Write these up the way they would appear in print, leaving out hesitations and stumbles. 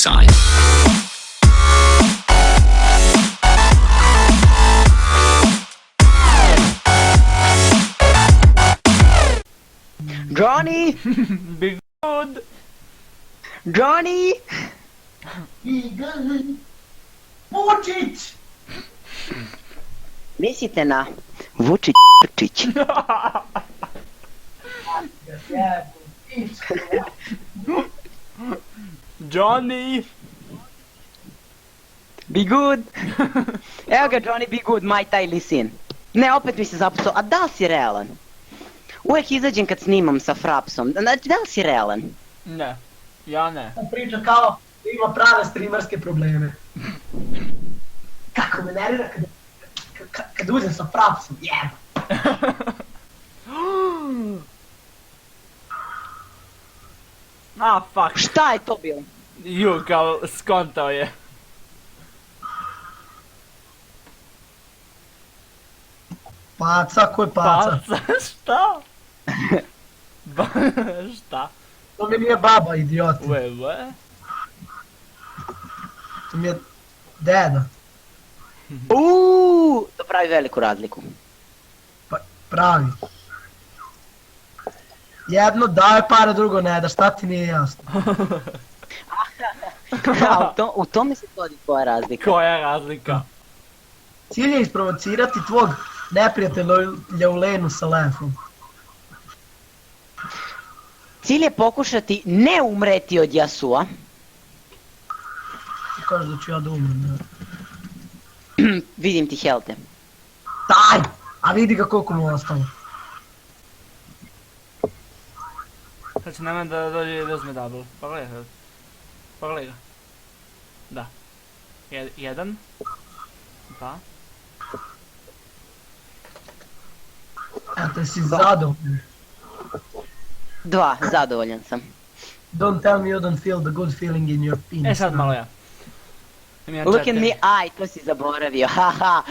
side. Johnny! Be good! Johnny! Be good. Vučić! Mislite na Vučić Vučić. Johnny! Be good! Evo ga Johnny, be good, my tajli sin. Ne, opet mi se zapisao, a da li si realan? Uvijek izađem kad snimam sa Frapsom, znači da li si realan? Ne, ja ne. On priča kao da ima prave streamerske probleme. Kako me nervira kad uzem sa Frapsom, jeba. Ah, fuck. Šta je to bilo? Ju, kao skontao je. Paca, ko je paca? Paca, šta? Šta? To mi nije baba, idioti. Ue. To mi je deda. To pravi veliku razliku. Pa, pravi. Jedno daje pare, drugo ne da, šta ti nije jasno? U tome se vodi tvoja razlika. Koja je razlika? Cilj je isprovocirati tvog neprijatelja u lenu sa lefom. Cilj je pokušati ne umreti od Jasua. Ti kažeš da ću ja da umrem, ne? Vidim ti helte. Daj! A vidi ga koliko mu ostalo. Sad će nema da dođe i da uzme double. Pogledaj sad. Pogledaj ga. Da. Jedan. Dva. Eto, si zadovoljan. 2, zadovoljan sam. Don't tell me you don't feel the good feeling in your penis. E sad malo ja. Look at me, aj, to si zaboravio, haha,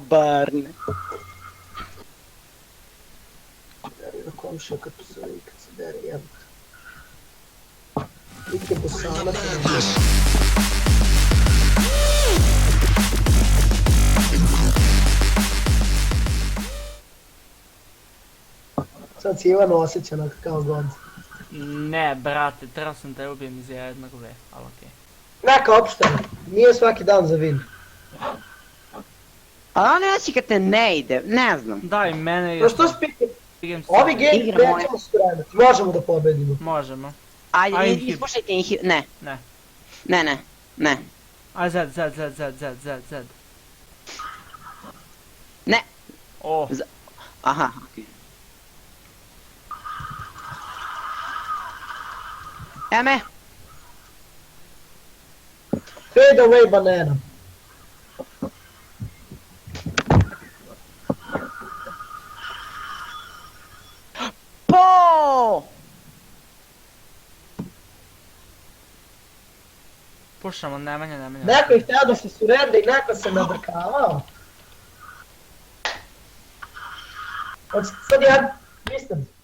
burn. Komšija kad psovi, kad se dere jebak. Vidite bosana se Sad si Ivan osjećan kao god. Ne, brate, trebao sam te ubijem iz jednog V, ali okej. Neka opštena, nije svaki dan za vin. Ali ono neći kad te ne ide, ne znam. Daj mene i... No što spike? Ovi game Igramo nećemo spremati, možemo da pobedimo. Možemo. Ajde, Inhib. ispušajte inhib, ne. Ne. Ne. Aj, Z. Ne. O, Aha, okej. Eme, Fade away banana. po! pušamo Nemanja. Neko je htio da se surende i neko se nadrkavao. Hoćete sad jedan distance?